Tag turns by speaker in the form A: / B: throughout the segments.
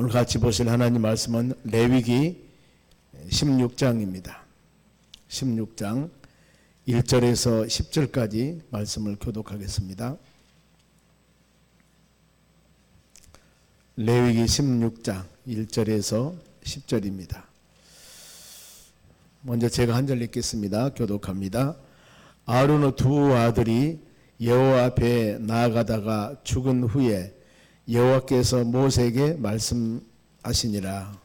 A: 오늘 같이 보실 하나님 말씀은 레위기 16장입니다. 16장 1절에서 10절까지 말씀을 교독하겠습니다. 레위기 16장 1절에서 10절입니다. 먼저 제가 한 절 읽겠습니다. 교독합니다. 아론의 두 아들이 여호와 앞에 나아가다가 죽은 후에 여호와께서 모세에게 말씀하시니라.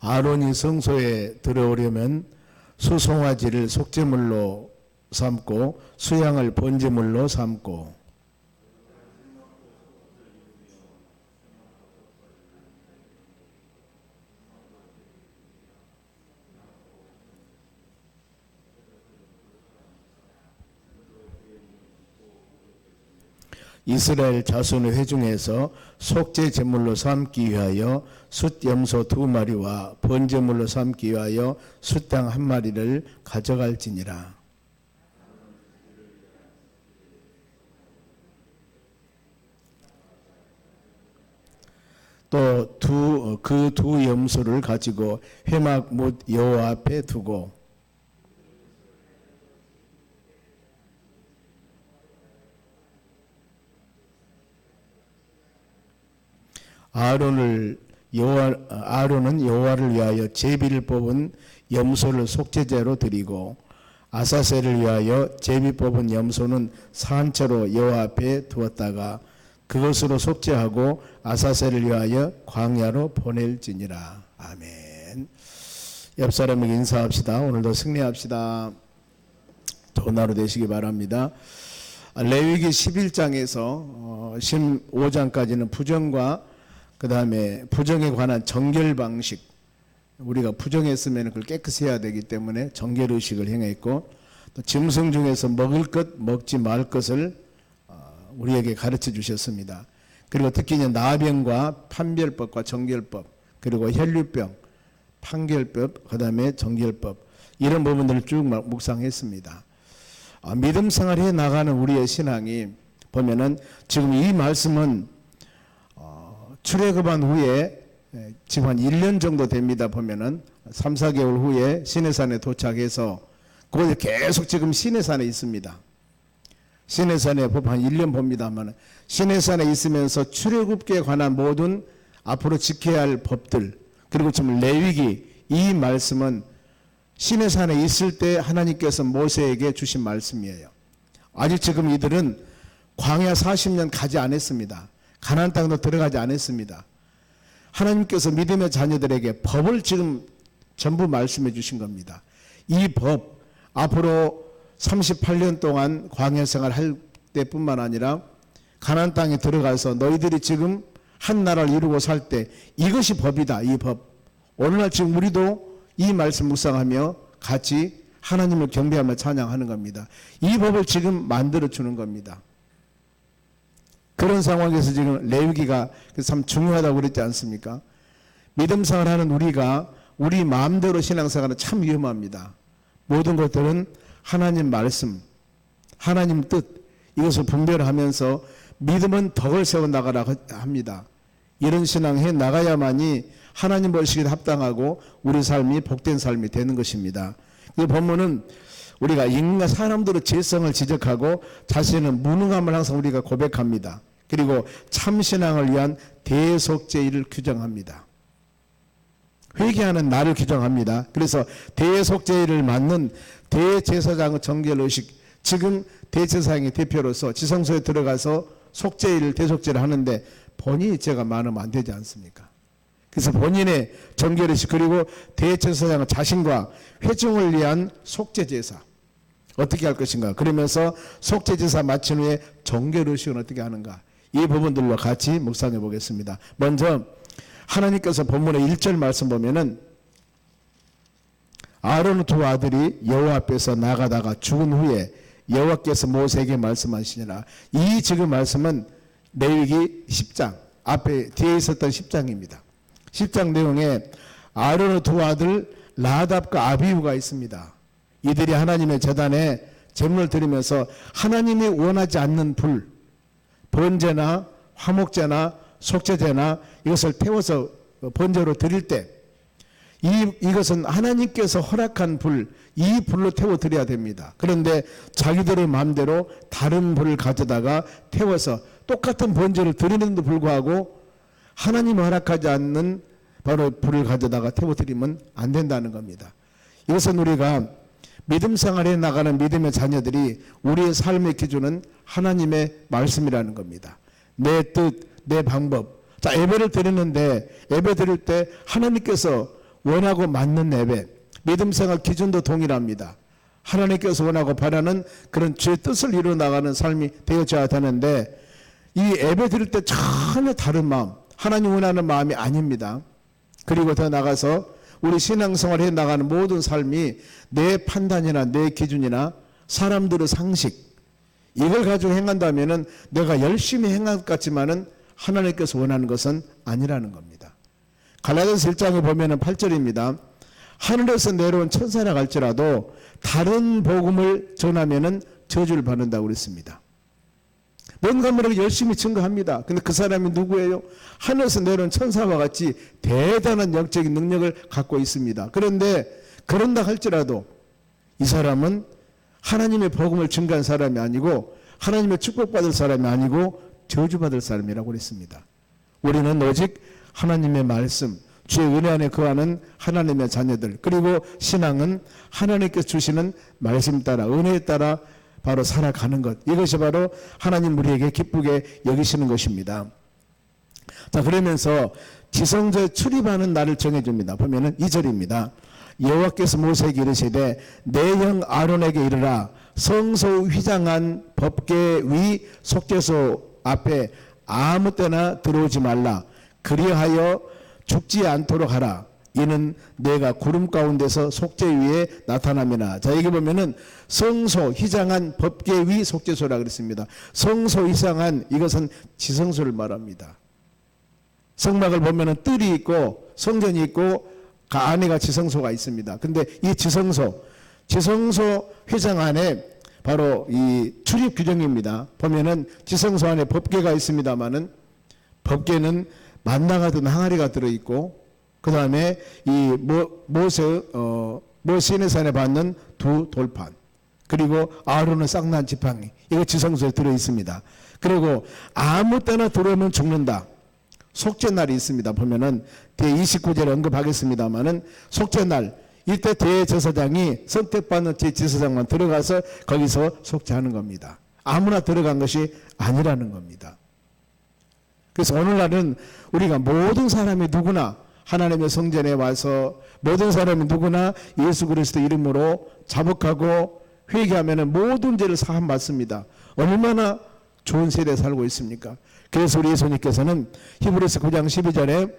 A: 아론이 성소에 들어오려면 수송아지를 속죄물로 삼고 수양을 번제물로 삼고 이스라엘 자손의 회중에서 속죄 제물로 삼기 위하여 숫염소 2마리와 번제물로 삼기 위하여 숫양 1마리를 가져갈지니라. 또 그 두 염소를 가지고 회막 못 여호와 앞에 두고 아론은 여호와를 위하여 제비를 뽑은 염소를 속죄제로 드리고 아사셀을 위하여 제비 뽑은 염소는 산채로 여호와 앞에 두었다가 그것으로 속죄하고 아사셀을 위하여 광야로 보낼지니라. 아멘. 옆 사람에게 인사합시다. 오늘도 승리합시다. 좋은 하루 되시기 바랍니다. 레위기 11장에서 15장까지는 부정과 그 다음에 부정에 관한 정결 방식, 우리가 부정했으면 그걸 깨끗이 해야 되기 때문에 정결 의식을 행했고, 또 짐승 중에서 먹을 것 먹지 말 것을 우리에게 가르쳐 주셨습니다. 그리고 특히 나병과 판별법과 정결법, 그리고 혈류병, 판결법, 그 다음에 정결법, 이런 부분들을 쭉 묵상했습니다. 믿음 생활해 나가는 우리의 신앙이 보면은 지금 이 말씀은 출애굽한 후에 지금 한 1년 정도 됩니다. 보면은 3, 4개월 후에 시내산에 도착해서 거기서 계속 지금 시내산에 있습니다. 시내산에 한 1년 봅니다만 시내산에 있으면서 출애굽기에 관한 모든 앞으로 지켜야 할 법들, 그리고 지금 레위기 이 말씀은 시내산에 있을 때 하나님께서 모세에게 주신 말씀이에요. 아직 지금 이들은 광야 40년 가지 않았습니다. 가나안 땅도 들어가지 않았습니다. 하나님께서 믿음의 자녀들에게 법을 지금 전부 말씀해 주신 겁니다. 이 법 앞으로 38년 동안 광야 생활할 때뿐만 아니라 가나안 땅에 들어가서 너희들이 지금 한 나라를 이루고 살 때 이것이 법이다. 이 법. 오늘날 지금 우리도 이 말씀 묵상하며 같이 하나님을 경배하며 찬양하는 겁니다. 이 법을 지금 만들어 주는 겁니다. 그런 상황에서 지금 레위기가 참 중요하다고 그랬지 않습니까? 믿음 생활하는 우리가 우리 마음대로 신앙생활은 참 위험합니다. 모든 것들은 하나님 말씀, 하나님 뜻, 이것을 분별하면서 믿음은 덕을 세워 나가라 합니다. 이런 신앙 해 나가야만이 하나님 보시기에 합당하고 우리 삶이 복된 삶이 되는 것입니다. 이 본문은 우리가 인간 사람들의 죄성을 지적하고 자신의 무능함을 항상 우리가 고백합니다. 그리고 참신앙을 위한 대속죄를 규정합니다. 회개하는 나를 규정합니다. 그래서 대속죄를 맡는 대제사장의 정결의식, 지금 대제사장의 대표로서 지성소에 들어가서 속죄를 대속죄를 하는데 본인이 죄가 많으면 안 되지 않습니까? 그래서 본인의 정결의식, 그리고 대제사장은 자신과 회중을 위한 속죄제사 어떻게 할 것인가, 그러면서 속죄제사 마친 후에 정결의식은 어떻게 하는가, 이 부분들로 같이 묵상해 보겠습니다. 먼저 하나님께서 본문의 1절 말씀 보면은 아론의 두 아들이 여호와 앞에서 나가다가 죽은 후에 여호와께서 모세에게 말씀하시니라. 이 지금 말씀은 레위기 10장 앞에 뒤에 있었던 10장입니다. 10장 내용에 아론의 두 아들 나답과 아비후가 있습니다. 이들이 하나님의 제단에 제물을 드리면서 하나님이 원하지 않는 불, 번제나 화목제나 속죄제나 이것을 태워서 번제로 드릴 때 이것은 하나님께서 허락한 불, 이 불로 태워 드려야 됩니다. 그런데 자기들의 마음대로 다른 불을 가져다가 태워서 똑같은 번제를 드리는데도 불구하고 하나님이 허락하지 않는 바로 불을 가져다가 태워 드리면 안 된다는 겁니다. 이것은 우리가 믿음 생활에 나가는 믿음의 자녀들이 우리의 삶의 기준은 하나님의 말씀이라는 겁니다. 내 뜻, 내 방법. 자, 예배를 드리는데 예배 드릴 때 하나님께서 원하고 맞는 예배, 믿음 생활 기준도 동일합니다. 하나님께서 원하고 바라는 그런 주의 뜻을 이루어 나가는 삶이 되어져야 되는데 이 예배 드릴 때 전혀 다른 마음, 하나님 원하는 마음이 아닙니다. 그리고 더 나가서 우리 신앙생활 해 나가는 모든 삶이 내 판단이나 내 기준이나 사람들의 상식 이걸 가지고 행한다면은 내가 열심히 행한 것 같지만은 하나님께서 원하는 것은 아니라는 겁니다. 갈라디아서 1장에 보면은 8절입니다. 하늘에서 내려온 천사라 할지라도 다른 복음을 전하면은 저주를 받는다고 그랬습니다. 뭔가 모르게 열심히 증거합니다. 근데 그 사람이 누구예요? 하늘에서 내려온 천사와 같이 대단한 영적인 능력을 갖고 있습니다. 그런데 그런다 할지라도 이 사람은 하나님의 복음을 증거한 사람이 아니고 하나님의 축복받을 사람이 아니고 저주받을 사람이라고 그랬습니다. 우리는 오직 하나님의 말씀, 주의 은혜 안에 거하는 하나님의 자녀들, 그리고 신앙은 하나님께서 주시는 말씀 따라 은혜에 따라 바로 살아가는 것, 이것이 바로 하나님 우리에게 기쁘게 여기시는 것입니다. 자, 그러면서 지성소에 출입하는 날을 정해줍니다. 보면은 2절입니다. 여호와께서 모세에게 이르시되 내 형 아론에게 이르라 성소 휘장한 법궤 위 속죄소 앞에 아무 때나 들어오지 말라 그리하여 죽지 않도록 하라. 이는 내가 구름 가운데서 속죄 위에 나타남이나. 자, 여기 보면은 성소 휘장한 법궤 위 속죄소라 그랬습니다. 성소 휘장한 이것은 지성소를 말합니다. 성막을 보면은 뜰이 있고 성전이 있고 그 안에가 지성소가 있습니다. 근데 이 지성소 휘장 안에 바로 이 출입 규정입니다. 보면은 지성소 안에 법궤가 있습니다만은 법궤는 만나가 든 항아리가 들어있고 그 다음에 이 시내산에 받는 두 돌판 그리고 아론의 쌍난 지팡이 이거 지성소에 들어있습니다. 그리고 아무 때나 들어오면 죽는다. 속죄날이 있습니다. 보면은 제29절에 언급하겠습니다만은 속죄날 이때 대제사장이 선택받는 제사장만 들어가서 거기서 속죄하는 겁니다. 아무나 들어간 것이 아니라는 겁니다. 그래서 오늘날은 우리가 모든 사람이 누구나 하나님의 성전에 와서 모든 사람이 누구나 예수 그리스도 이름으로 자복하고 회개하면 모든 죄를 사함 받습니다. 얼마나 좋은 세대에 살고 있습니까? 그래서 우리 예수님께서는 히브리서 9장 12절에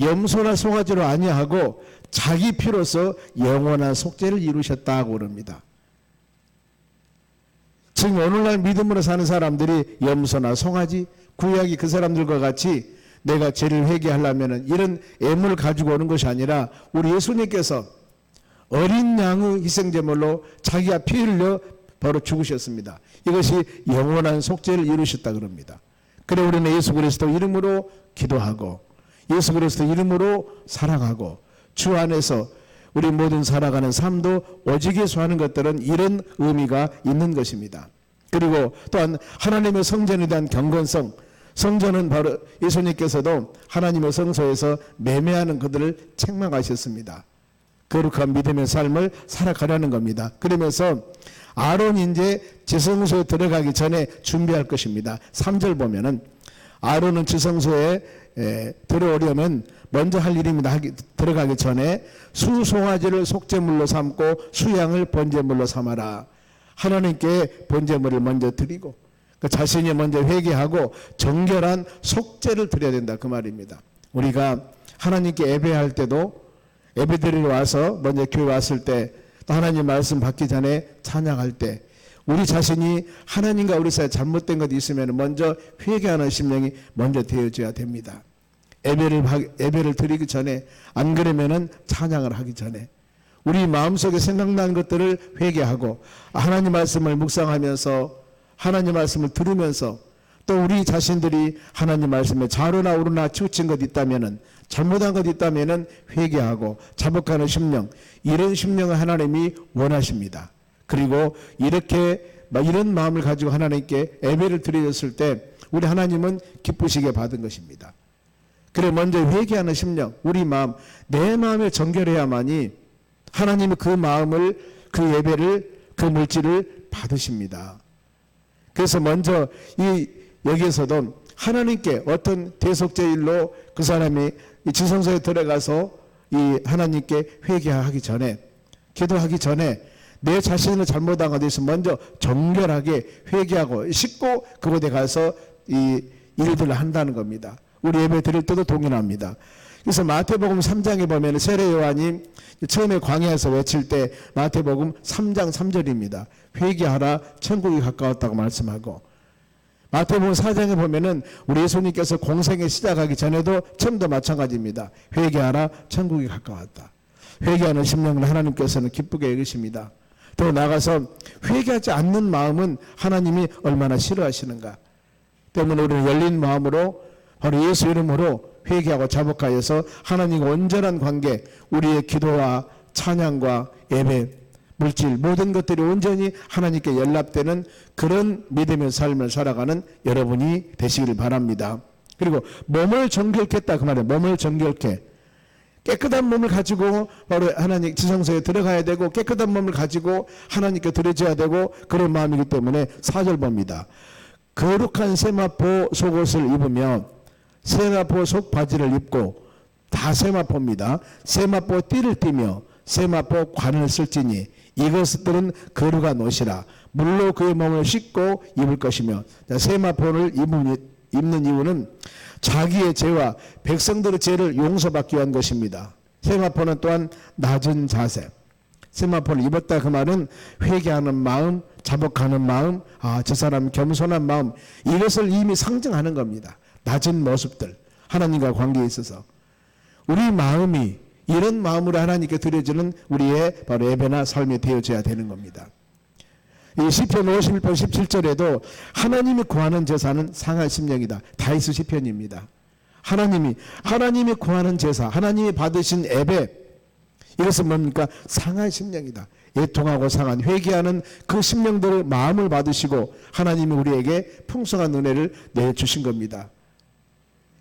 A: 염소나 송아지로 아니하고 자기 피로서 영원한 속죄를 이루셨다고 그럽니다. 지금 오늘날 믿음으로 사는 사람들이 염소나 송아지, 구약이 그 사람들과 같이 내가 죄를 회개하려면 이런 애물을 가지고 오는 것이 아니라 우리 예수님께서 어린 양의 희생제물로 자기가 피 흘려 바로 죽으셨습니다. 이것이 영원한 속죄를 이루셨다 그럽니다. 그래 우리는 예수 그리스도 이름으로 기도하고 예수 그리스도 이름으로 살아가고 주 안에서 우리 모든 살아가는 삶도 오직 예수하는 것들은 이런 의미가 있는 것입니다. 그리고 또한 하나님의 성전에 대한 경건성, 성전은 바로 예수님께서도 하나님의 성소에서 매매하는 그들을 책망하셨습니다. 거룩한 믿음의 삶을 살아가려는 겁니다. 그러면서 아론이 이제 지성소에 들어가기 전에 준비할 것입니다. 3절 보면은 아론은 지성소에 들어오려면 먼저 할 일입니다. 들어가기 전에 수송아지를 속죄물로 삼고 수양을 번제물로 삼아라. 하나님께 번제물을 먼저 드리고 그 자신이 먼저 회개하고 정결한 속죄를 드려야 된다 그 말입니다. 우리가 하나님께 예배할 때도 예배드리러 와서 먼저 교회 왔을 때 또 하나님 말씀 받기 전에 찬양할 때 우리 자신이 하나님과 우리 사이에 잘못된 것이 있으면 먼저 회개하는 심령이 먼저 되어져야 됩니다. 예배를 드리기 전에, 안 그러면은 찬양을 하기 전에 우리 마음속에 생각나는 것들을 회개하고 하나님 말씀을 묵상하면서 하나님 말씀을 들으면서 또 우리 자신들이 하나님 말씀에 좌로나 우로나 치우친 것 있다면은, 잘못한 것 있다면은 회개하고 자복하는 심령, 이런 심령을 하나님이 원하십니다. 그리고 이런 마음을 가지고 하나님께 예배를 드렸을 때 우리 하나님은 기쁘시게 받은 것입니다. 그래 먼저 회개하는 심령, 우리 마음, 내 마음에 정결해야만이 하나님이 그 마음을, 그 예배를, 그 물질을 받으십니다. 그래서 먼저 여기에서도 하나님께 어떤 대속죄일로 그 사람이 이 지성소에 들어가서 이 하나님께 회개하기 전에, 기도하기 전에 내 자신을 잘못한 것에 대해서 먼저 정결하게 회개하고 씻고 그곳에 가서 이 일들을 한다는 겁니다. 우리 예배 드릴 때도 동일합니다. 그래서 마태복음 3장에 보면 세례 요한이 처음에 광야에서 외칠 때 마태복음 3장 3절입니다. 회개하라 천국이 가까웠다고 말씀하고, 마태복음 4장에 보면은 우리 예수님께서 공생에 시작하기 전에도 처음도 마찬가지입니다. 회개하라 천국이 가까웠다. 회개하는 심령을 하나님께서는 기쁘게 여기십니다. 또 나가서 회개하지 않는 마음은 하나님이 얼마나 싫어하시는가 때문에 우리는 열린 마음으로 바로 예수 이름으로 회개하고 자복하여서 하나님과 온전한 관계, 우리의 기도와 찬양과 예배, 물질 모든 것들이 온전히 하나님께 연락되는 그런 믿음의 삶을 살아가는 여러분이 되시기를 바랍니다. 그리고 몸을 정결케 했다 그 말이에요. 몸을 정결케, 깨끗한 몸을 가지고 바로 하나님 지성소에 들어가야 되고 깨끗한 몸을 가지고 하나님께 드려져야 되고 그런 마음이기 때문에 4절 봅니다. 거룩한 세마포 속옷을 입으며 세마포 속 바지를 입고, 다 세마포입니다. 세마포 띠를 띠며 세마포 관을 쓸지니 이것들은 거룩한 옷이라 물로 그의 몸을 씻고 입을 것이며. 세마포를 입는 이유는 자기의 죄와 백성들의 죄를 용서받기 위한 것입니다. 세마포는 또한 낮은 자세, 세마포를 입었다 그 말은 회개하는 마음, 자복하는 마음, 저 사람 겸손한 마음, 이것을 이미 상징하는 겁니다. 낮은 모습들, 하나님과 관계에 있어서 우리 마음이 이런 마음으로 하나님께 드려지는 우리의 바로 예배나 삶이 되어져야 되는 겁니다. 이 시편 51편 17절에도 하나님이 구하는 제사는 상할 심령이다. 다윗의 시편입니다. 하나님이 구하는 제사, 하나님이 받으신 예배, 이것은 뭡니까? 상할 심령이다. 애통하고 상한 회개하는 그 심령들의 마음을 받으시고 하나님이 우리에게 풍성한 은혜를 내주신 겁니다.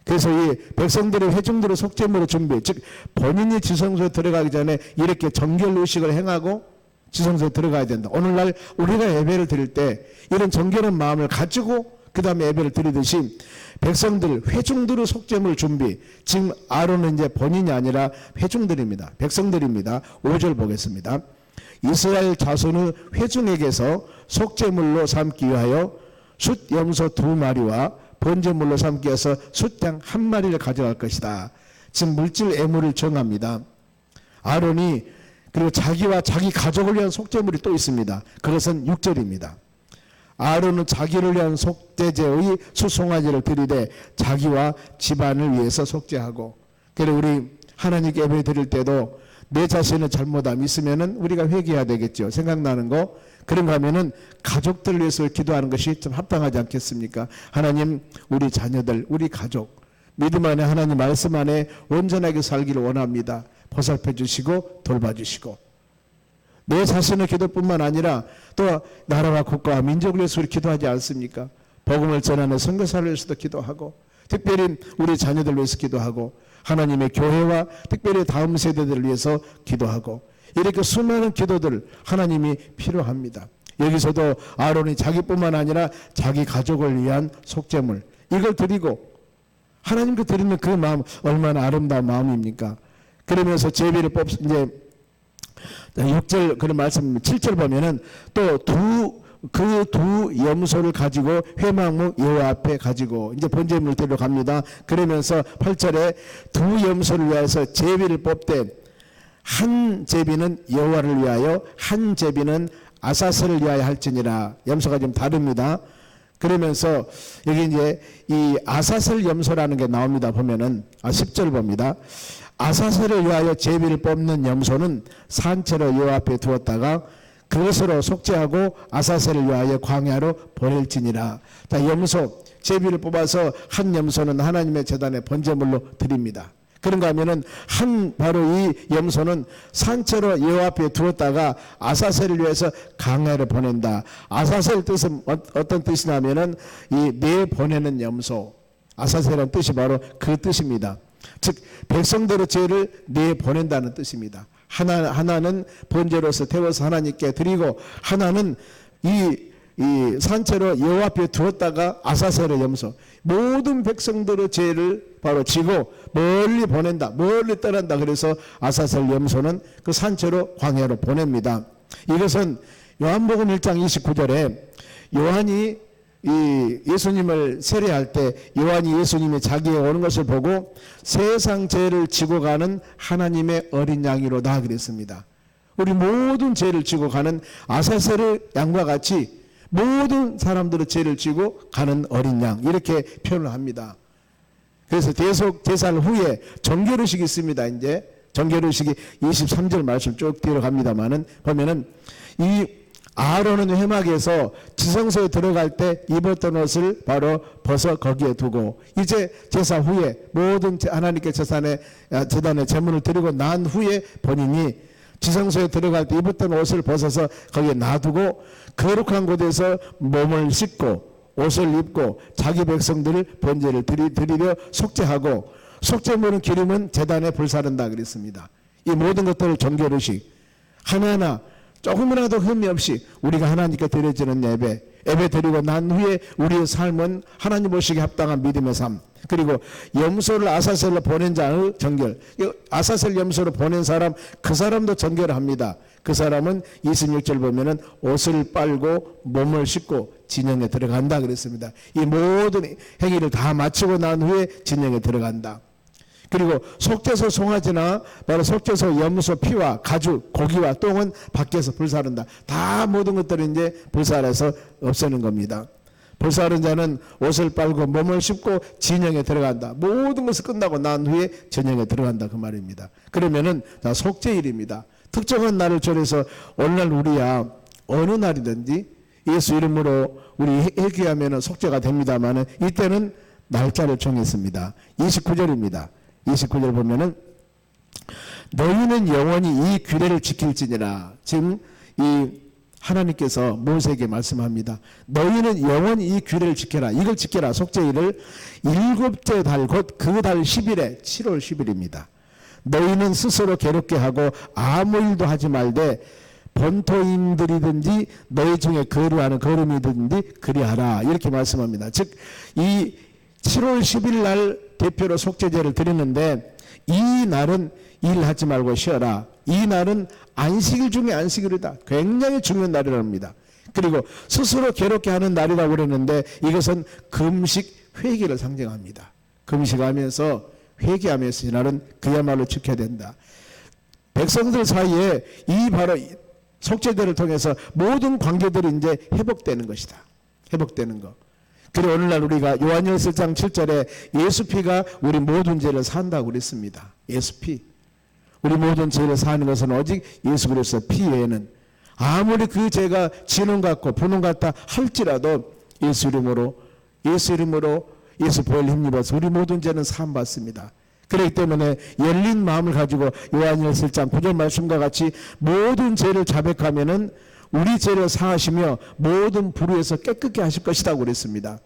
A: 그래서 이 백성들의 회중들의 속죄물의 준비, 즉 본인이 지성소에 들어가기 전에 이렇게 정결 의식을 행하고 지성소에 들어가야 된다. 오늘날 우리가 예배를 드릴 때 이런 정결한 마음을 가지고 그 다음에 예배를 드리듯이 백성들, 회중들의 속죄물 준비, 지금 아론은 이제 본인이 아니라 회중들입니다. 백성들입니다. 5절 보겠습니다. 이스라엘 자손의 회중에게서 속죄물로 삼기 위하여 숫 염소 2마리와 번제물로 삼기 위해서 숫양 1마리를 가져갈 것이다. 지금 물질 애물을 정합니다. 아론이, 그리고 자기와 자기 가족을 위한 속죄물이 또 있습니다. 그것은 6절입니다. 아론은 자기를 위한 속죄제의 수송아지를 드리되 자기와 집안을 위해서 속죄하고. 그래 우리 하나님께 예배 드릴 때도 내 자신의 잘못함이 있으면은 우리가 회개해야 되겠죠. 생각나는 거. 그런가 하면은 가족들을 위해서 기도하는 것이 좀 합당하지 않겠습니까? 하나님, 우리 자녀들, 우리 가족, 믿음 안에 하나님 말씀 안에 온전하게 살기를 원합니다. 보살펴 주시고 돌봐주시고, 내 자신의 기도뿐만 아니라 또 나라와 국가와 민족을 위해서 우리 기도하지 않습니까? 복음을 전하는 선교사를 위해서도 기도하고, 특별히 우리 자녀들 위해서 기도하고, 하나님의 교회와 특별히 다음 세대들을 위해서 기도하고, 이렇게 수많은 기도들 하나님이 필요합니다. 여기서도 아론이 자기뿐만 아니라 자기 가족을 위한 속죄물, 이걸 드리고 하나님께 드리는 그 마음 얼마나 아름다운 마음입니까? 그러면서 제비를 이제 6절 그런 말씀, 7절 보면은 또 그 두 염소를 가지고 회막목 여호와 앞에 가지고 이제 번제물을 데려갑니다. 그러면서 8절에 두 염소를 위해서 제비를 뽑되 한 제비는 여호와를 위하여 한 제비는 아사셀을 위하여 할지니라. 염소가 좀 다릅니다. 그러면서 여기 이제 이 아사셀 염소라는 게 나옵니다. 보면은 10절 봅니다. 아사셀을 위하여 제비를 뽑는 염소는 산채로 여호와 앞에 두었다가 그것으로 속죄하고 아사셀을 위하여 광야로 보낼지니라. 자, 염소 제비를 뽑아서 한 염소는 하나님의 제단에 번제물로 드립니다. 그런가 하면은 바로 이 염소는 산채로 여호와 앞에 두었다가 아사셀을 위해서 광야로 보낸다. 아사셀 뜻은 어떤 뜻이냐면은 이 내보내는 염소. 아사셀이라는 뜻이 바로 그 뜻입니다. 즉 백성들의 죄를 내보낸다는 뜻입니다. 하나는 번제로서 태워서 하나님께 드리고, 하나는 이 산채로 여호와 앞에 두었다가 아사셀의 염소, 모든 백성들의 죄를 바로 지고 멀리 보낸다, 멀리 떠난다. 그래서 아사셀 염소는 그 산채로 광야로 보냅니다. 이것은 요한복음 1장 29절에 요한이 이 예수님을 세례할 때 요한이 예수님이 자기에 오는 것을 보고 세상 죄를 지고 가는 하나님의 어린 양이로다 그랬습니다. 우리 모든 죄를 지고 가는 아사셀의 양과 같이 모든 사람들의 죄를 지고 가는 어린 양, 이렇게 표현을 합니다. 그래서 대속 제사를 후에 정결의식이 있습니다. 이제 정결의식이 23절 말씀 쭉 들어갑니다만은 보면은 이 아론은 회막에서 지성소에 들어갈 때 입었던 옷을 바로 벗어 거기에 두고, 이제 제사 후에 모든 하나님께 제단에 제물을 드리고 난 후에 본인이 지성소에 들어갈 때 입었던 옷을 벗어서 거기에 놔두고 거룩한 곳에서 몸을 씻고 옷을 입고 자기 백성들을 번제를 드리려 속죄하고, 속죄물은 기름은 제단에 불사른다 그랬습니다. 이 모든 것들을 정결의식 하나하나 조금이라도 흠이 없이 우리가 하나님께 드려지는 예배 드리고 난 후에 우리의 삶은 하나님 보시기에 합당한 믿음의 삶, 그리고 염소를 아사셀로 보낸 자의 정결, 아사셀 염소로 보낸 사람, 그 사람도 정결을 합니다. 그 사람은 26절 보면은 옷을 빨고 몸을 씻고 진영에 들어간다 그랬습니다. 이 모든 행위를 다 마치고 난 후에 진영에 들어간다. 그리고 속죄소 송아지나 바로 속죄소 염소 피와 가죽, 고기와 똥은 밖에서 불사른다. 다 모든 것들을 이제 불살해서 없애는 겁니다. 불사른 자는 옷을 빨고 몸을 씻고 진영에 들어간다. 모든 것을 끝나고 난 후에 진영에 들어간다 그 말입니다. 그러면은 자, 속죄일입니다. 특정한 날을 정해서 오늘날 우리야 어느 날이든지 예수 이름으로 우리 회개하면 속죄가 됩니다만은 이때는 날짜를 정했습니다. 29절입니다. 29절 보면은 너희는 영원히 이 규례를 지킬지니라. 지금 이 하나님께서 모세에게 말씀합니다. 너희는 영원히 이 규례를 지켜라. 이걸 지켜라. 속죄일을 일곱째 달 곧 그 달 10일에 7월 10일입니다. 너희는 스스로 괴롭게 하고 아무 일도 하지 말되 본토인들이든지 너희 중에 거류하는 거름이든지 그리하라. 이렇게 말씀합니다. 즉 이 7월 10일 날 대표로 속죄제를 드리는데 이 날은 일하지 말고 쉬어라. 이 날은 안식일 중에 안식일이다. 굉장히 중요한 날이랍니다. 그리고 스스로 괴롭게 하는 날이라고 그랬는데 이것은 금식 회개를 상징합니다. 금식하면서 회개하면서 이 날은 그야말로 지켜야 된다. 백성들 사이에 이 바로 속죄제를 통해서 모든 관계들이 이제 회복되는 것이다. 회복되는 것. 그리고 오늘날 우리가 요한일서 1장 7절에 예수 피가 우리 모든 죄를 산다고 그랬습니다. 예수 피. 우리 모든 죄를 사는 것은 오직 예수 그리스도 피 외에는 아무리 그 죄가 진홍 같고 분홍 같다 할지라도 예수 이름으로 예수 보혈 힘입어서 우리 모든 죄는 사함 받습니다. 그렇기 때문에 열린 마음을 가지고 요한일서 1장 9절 말씀과 같이 모든 죄를 자백하면은 우리 죄를 사하시며 모든 불의에서 깨끗게 하실 것이라고 그랬습니다.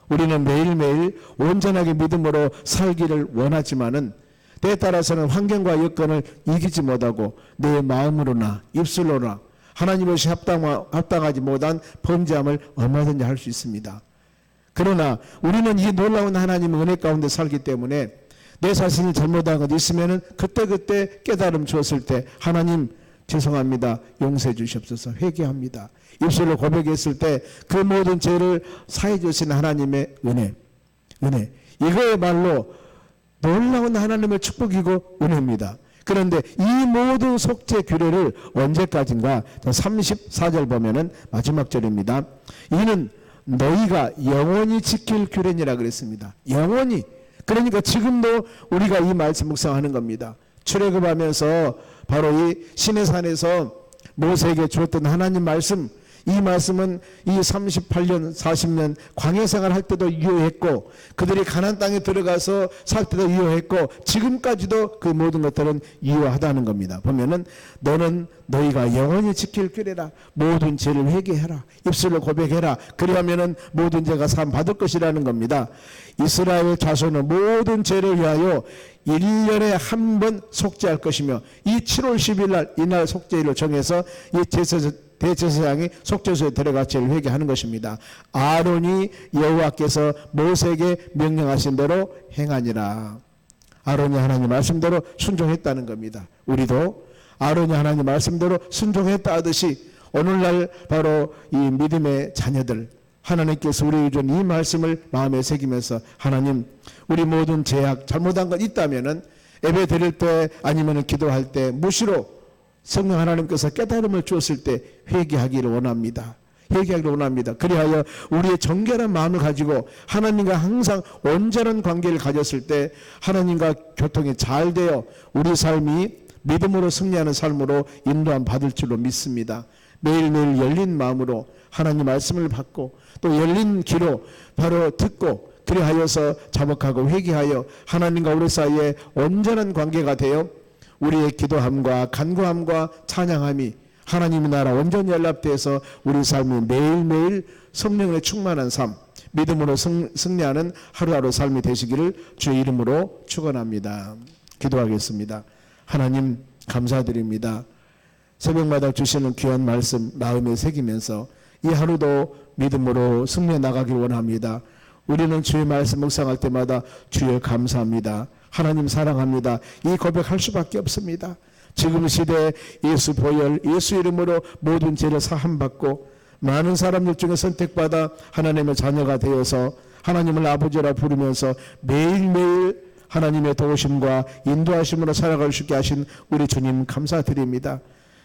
A: 우리는 매일매일 온전하게 믿음으로 살기를 원하지만은 때에 따라서는 환경과 여건을 이기지 못하고 내 마음으로나 입술로나 하나님 없이 합당하지 못한 범죄함을 얼마든지 할 수 있습니다. 그러나 우리는 이 놀라운 하나님의 은혜 가운데 살기 때문에 내 자신이 잘못한 것 있으면은 그때그때 깨달음 주었을 때 하나님 죄송합니다. 용서해 주시옵소서. 회개합니다. 입술로 고백했을 때 그 모든 죄를 사해 주신 하나님의 은혜. 이거야말로 놀라운 하나님의 축복이고 은혜입니다. 그런데 이 모든 속죄 규례를 언제까지인가? 34절 보면은 마지막 절입니다. 이는 너희가 영원히 지킬 규례니라 그랬습니다. 영원히. 그러니까 지금도 우리가 이 말씀 묵상하는 겁니다. 출애굽하면서 바로 이 시내산에서 모세에게 주었던 하나님 말씀, 이 말씀은 이 38년 40년 광야 생활할 때도 유효했고 그들이 가나안 땅에 들어가서 살 때도 유효했고 지금까지도 그 모든 것들은 유효하다는 겁니다. 보면은 너는 너희가 영원히 지킬 규례라. 모든 죄를 회개해라. 입술로 고백해라. 그리하면은 모든 죄가 사함 받을 것이라는 겁니다. 이스라엘 자손은 모든 죄를 위하여 1년에 한 번 속죄할 것이며 이 7월 10일 날 이날 속죄일을 정해서 이 대제사장이 속죄소에 들어가 죄를 회개하는 것입니다. 아론이 여호와께서 모세에게 명령하신 대로 행하니라. 아론이 하나님 말씀대로 순종했다는 겁니다. 우리도 아론이 하나님 말씀대로 순종했다 하듯이 오늘날 바로 이 믿음의 자녀들, 하나님께서 우리에게 준 이 말씀을 마음에 새기면서 하나님, 우리 모든 죄악 잘못한 것 있다면은 예배 드릴 때 아니면 기도할 때 무시로 성령 하나님께서 깨달음을 주었을 때 회개하기를 원합니다. 회개하기를 원합니다. 그리하여 우리의 정결한 마음을 가지고 하나님과 항상 온전한 관계를 가졌을 때 하나님과 교통이 잘 되어 우리 삶이 믿음으로 승리하는 삶으로 인도함 받을 줄로 믿습니다. 매일매일 열린 마음으로 하나님 말씀을 받고 또 열린 귀로 바로 듣고 그리하여서 자복하고 회개하여 하나님과 우리 사이에 온전한 관계가 되어 우리의 기도함과 간구함과 찬양함이 하나님의 나라 온전히 연합되어서 우리 삶이 매일매일 성령의 충만한 삶, 믿음으로 승리하는 하루하루 삶이 되시기를 주의 이름으로 축원합니다. 기도하겠습니다. 하나님 감사드립니다. 새벽마다 주시는 귀한 말씀 마음에 새기면서 이 하루도 믿음으로 승리해 나가길 원합니다. 우리는 주의 말씀 묵상할 때마다 주여 감사합니다. 하나님 사랑합니다. 이 고백할 수밖에 없습니다. 지금 시대에 예수 보혈 예수 이름으로 모든 죄를 사함받고 많은 사람들 중에 선택받아 하나님의 자녀가 되어서 하나님을 아버지라 부르면서 매일매일 하나님의 도우심과 인도하심으로 살아갈 수 있게 하신 우리 주님 감사드립니다.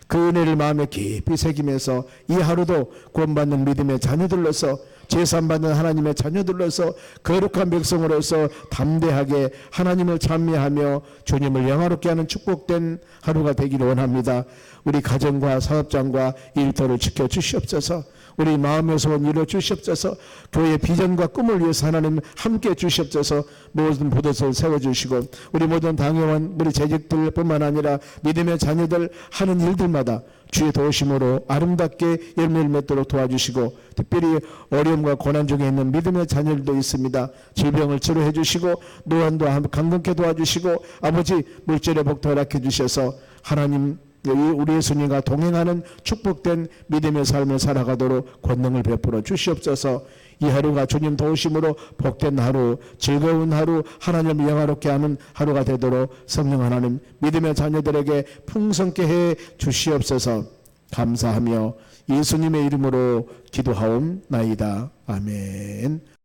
A: 그 은혜를 마음에 깊이 새기면서 이 하루도 구원받는 믿음의 자녀들로서 제사받는 하나님의 자녀들로서 거룩한 백성으로서 담대하게 하나님을 찬미하며 주님을 영화롭게 하는 축복된 하루가 되기를 원합니다. 우리 가정과 사업장과 일터를 지켜주시옵소서. 우리 마음의 소원 이루어 주시옵소서. 교회의 비전과 꿈을 위해서 하나님 함께 주시옵소서. 모든 보도서를 세워주시고 우리 모든 당회원 우리 재직들 뿐만 아니라 믿음의 자녀들 하는 일들마다 주의 도우심으로 아름답게 열매를 맺도록 도와주시고 특별히 어려움과 고난 중에 있는 믿음의 자녀들도 있습니다. 질병을 치료해 주시고 노안도 강건케 도와주시고 아버지 물질의 복도 허락해 주셔서 하나님 우리 예수님과 동행하는 축복된 믿음의 삶을 살아가도록 권능을 베풀어 주시옵소서. 이 하루가 주님 도우심으로 복된 하루, 즐거운 하루, 하나님을 영화롭게 하는 하루가 되도록 성령 하나님 믿음의 자녀들에게 풍성케 해 주시옵소서. 감사하며 예수님의 이름으로 기도하옵나이다. 아멘.